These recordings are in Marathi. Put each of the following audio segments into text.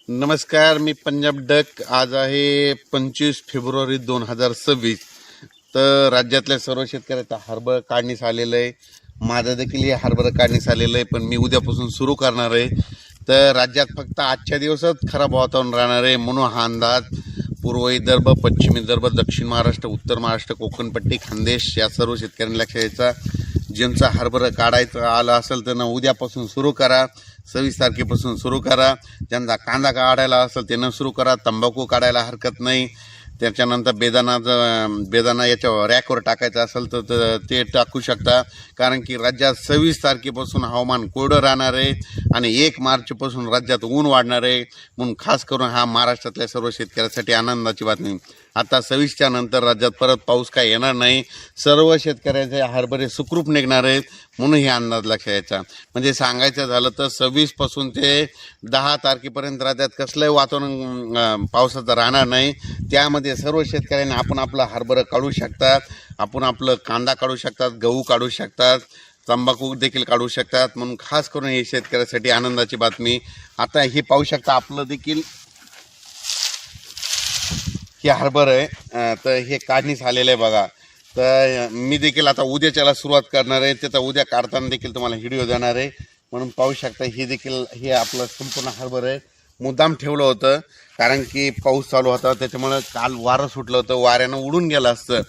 नमस्कार, मी पंजाब डक. आज आहे 25 फेब्रुवारी 2026. तर राज्यातल्या सर्व शेतकऱ्याचा हरभरा काढणीस आलेलं आहे. माझं देखील हे हरभरा काढणीस आलेलं आहे, पण मी उद्यापासून सुरू करणार आहे. तर राज्यात फक्त आजच्या दिवसात खराब वातावरण राहणार आहे म्हणून हा अंदाज. पूर्व विदर्भ, पश्चिम विदर्भ, दक्षिण महाराष्ट्र, उत्तर महाराष्ट्र, कोकणपट्टी, खानदेश या सर्व शेतकऱ्यांना लक्षात घ्यायचा. ज्यांचा हरभरा काढायचं आलं असेल त्यांना उद्यापासून सुरू करा. 26 तारखेपासून सुरू करा. ज्यांचा कांदा काढायला असेल त्यांना सुरू करा. तंबाखू काढायला हरकत नाही. त्याच्यानंतर बेदाणा याच्या रॅकवर टाकायचं असेल तर ते टाकू शकता. कारण की राज्यात 26 तारखेपासून हवामान कोरडं राहणार आहे आणि 1 मार्चपासून राज्यात ऊन वाढणार आहे. म्हणून खास करून हा महाराष्ट्रातल्या सर्व शेतकऱ्यांसाठी आनंदाची बातमी. आता 26च्या नंतर राज्यात परत पाऊस काय येणार नाही. सर्व शेतकऱ्यांचे हरभरे सुखरूप निघणार आहेत म्हणून हे अंदाज लक्षात यायचा. म्हणजे सांगायचं झालं तर 26पासून ते 10 तारखेपर्यंत राज्यात कसलंही वातावरण पावसाचं राहणार नाही. त्यामध्ये सर्व शेतकऱ्यांनी आपण आपलं हरभरा काढू शकतात, आपण आपलं कांदा काढू शकतात, गहू काढू शकतात, तंबाखू देखील काढू शकतात. म्हणून खास करून हे शेतकऱ्यासाठी आनंदाची बातमी. आता हे पाहू शकता आपलं देखील हे हरभरा आहे. तर हे काढणीस आलेलं आहे बघा. तर मी देखील आता उद्याच्याला सुरुवात करणार आहे. त्याचा उद्या काढताना देखील तुम्हाला व्हिडिओ देणार आहे. म्हणून पाहू शकता हे आपलं संपूर्ण हरभरा आहे. मुद्दाम ठेवलं होतं कारण की पाऊस चालू होता, त्याच्यामुळे काल वारं सुटलं होतं, वाऱ्यानं उडून गेलं असतं.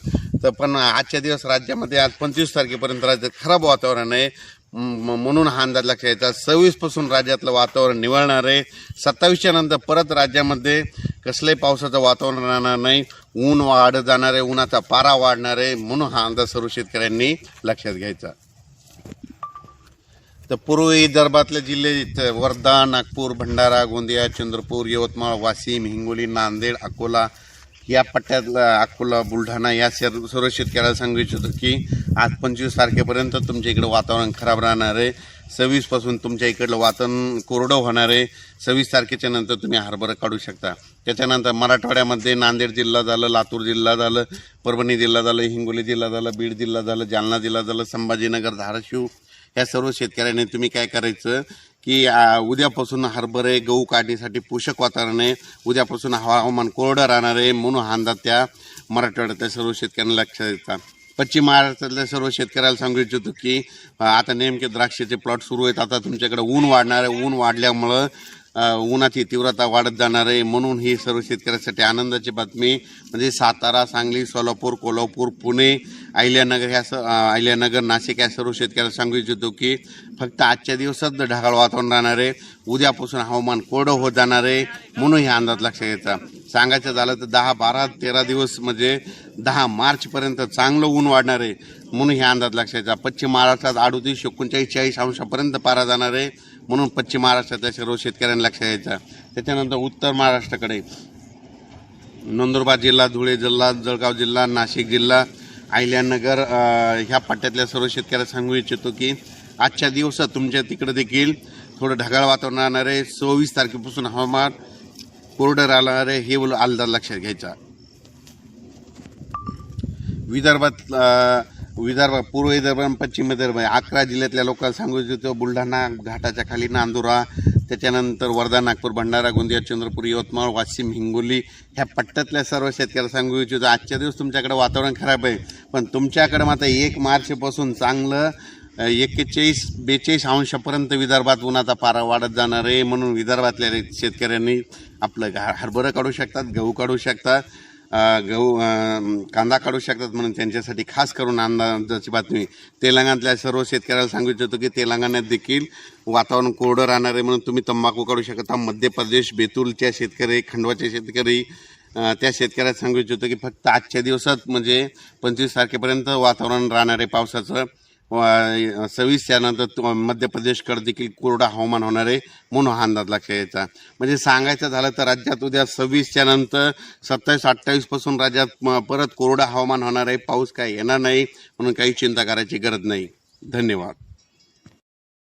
तर पण आजच्या दिवस राज्यामध्ये आज 25 तारखेपर्यंत राज्यात खराब वातावरण आहे म्हणून हा अंदाज लक्षात यायचा. 26पासून राज्यातलं वातावरण निवळणार आहे. 27च्या नंतर परत राज्यामध्ये कसलंही पावसाचं वातावरण राहणार नाही. ऊन वाढत जाणार आहे, उन्हाचा पारा वाढणार आहे म्हणून हा अंदाज सर्व शेतकऱ्यांनी लक्षात घ्यायचा. तर पूर्व विदर्भातले जिल्हे वर्धा, नागपूर, भंडारा, गोंदिया, चंद्रपूर, यवतमाळ, वाशिम, हिंगोली, नांदेड, अकोला या पट्ट्यातला अकोला, बुलढाणा या सर्व शेतकऱ्याला सांगू इच्छितो की आज 25 तारखेपर्यंत तुमच्या इकडं वातावरण खराब राहणार आहे. 26पासून तुमच्या इकडलं वातावरण कोरडं होणार आहे. 26 तारखेच्या नंतर तुम्ही हरभरा काढू शकता. त्याच्यानंतर मराठवाड्यामध्ये नांदेड जिल्हा झालं, लातूर जिल्हा झालं, परभणी जिल्हा झालं, हिंगोली जिल्हा झालं, बीड जिल्हा झालं, जालना जिल्हा झालं, संभाजीनगर, धाराशिव या सर्व शेतकऱ्यांनी तुम्ही काय करायचं की उद्यापासून हरभरे गहू काढणीसाठी पोषक वातावरण आहे. उद्यापासून हवामान कोरडं राहणार आहे म्हणून हा अंदाज त्या मराठवाड्यातल्या सर्व शेतकऱ्यांना लक्षात येतात. पश्चिम महाराष्ट्रातल्या सर्व शेतकऱ्याला सांगू इच्छितो की आता नेमके द्राक्षाचे प्लॉट सुरू आहेत. आता तुमच्याकडे ऊन वाढणार आहे. ऊन वाढल्यामुळं उन्हाची तीव्रता वाढत जाणार आहे म्हणून ही सर्व शेतकऱ्यांसाठी आनंदाची बातमी. म्हणजे सातारा, सांगली, सोलापूर, कोल्हापूर, पुणे, अहिल्यानगर, नाशिक या सर्व शेतकऱ्यांना सांगू इच्छितो की फक्त आजच्या दिवसात ढगाळ वातावरण राहणार आहे. उद्यापासून हवामान कोरडं होत जाणार आहे म्हणून हा अंदाज लक्षात घ्यायचा. सांगायचं झालं तर 10, 12, 13 दिवस म्हणजे 10 मार्चपर्यंत चांगलं ऊन वाढणार आहे म्हणून हे अंदाज लक्षात घ्यायचा. पश्चिम महाराष्ट्रात 38, 39, 40 अंशापर्यंत पारा जाणार आहे म्हणून पश्चिम महाराष्ट्रातल्या सर्व शेतकऱ्यांना लक्षात घ्यायचा. त्याच्यानंतर उत्तर महाराष्ट्राकडे नंदुरबार जिल्हा, धुळे जिल्हा, जळगाव जिल्हा, नाशिक जिल्हा, अहिल्यानगर ह्या पट्ट्यातल्या सर्व शेतकऱ्यांना सांगू इच्छितो की आजच्या दिवसात तुमच्या तिकडे देखील थोडं ढगाळ वातावरण राहणार आहे. 26 तारखेपासून हवामान कोरडं राहणार आहे हे अंदाज लक्षात घ्यायचा. विदर्भ, पूर्व विदर्भ आणि पश्चिम विदर्भ 11 जिल्ह्यातल्या लोकांना सांगू इच्छितो. बुलढाणा घाटाच्या खाली नांदुरा, त्याच्यानंतर वर्धा, नागपूर, भंडारा, गोंदिया, चंद्रपूर, यवतमाळ, वाशिम, हिंगोली ह्या पट्ट्यातल्या सर्व शेतकऱ्याला सांगू इच्छितो आजच्या दिवस तुमच्याकडे वातावरण खराब आहे पण तुमच्याकडे मात्र 1 मार्चपासून चांगलं 41-42 अंशापर्यंत विदर्भात उन्हाचा पारा वाढत जाणार आहे म्हणून विदर्भातल्या शेतकऱ्यांनी आपलं हरभरा काढू शकतात, गहू काढू शकतात, कांदा काढू शकतात म्हणून त्यांच्यासाठी खास करून आनंदाची बातमी. तेलंगणातल्या सर्व शेतकऱ्याला सांगू इच्छितो की तेलंगणात देखील वातावरण कोरडं राहणार आहे म्हणून तुम्ही तंबाखू काढू शकता. मध्य प्रदेश, बेतूलच्या शेतकरी, खंडवाचे शेतकरी त्या शेतकऱ्याला सांगू इच्छितो की फक्त आजच्या दिवसात म्हणजे 25 तारखेपर्यंत वातावरण राहणार आहे पावसाचं. 26च्या नंतर मध्य प्रदेशकडे देखील कोरडा हवामान होणार आहे म्हणून हा अंदाज लक्षात यायचा. म्हणजे सांगायचं झालं तर राज्यात उद्या 26च्या नंतर 27-28पासून राज्यात परत कोरडा हवामान होणार आहे. पाऊस काय येणार नाही म्हणून काही चिंता करायची गरज नाही. धन्यवाद.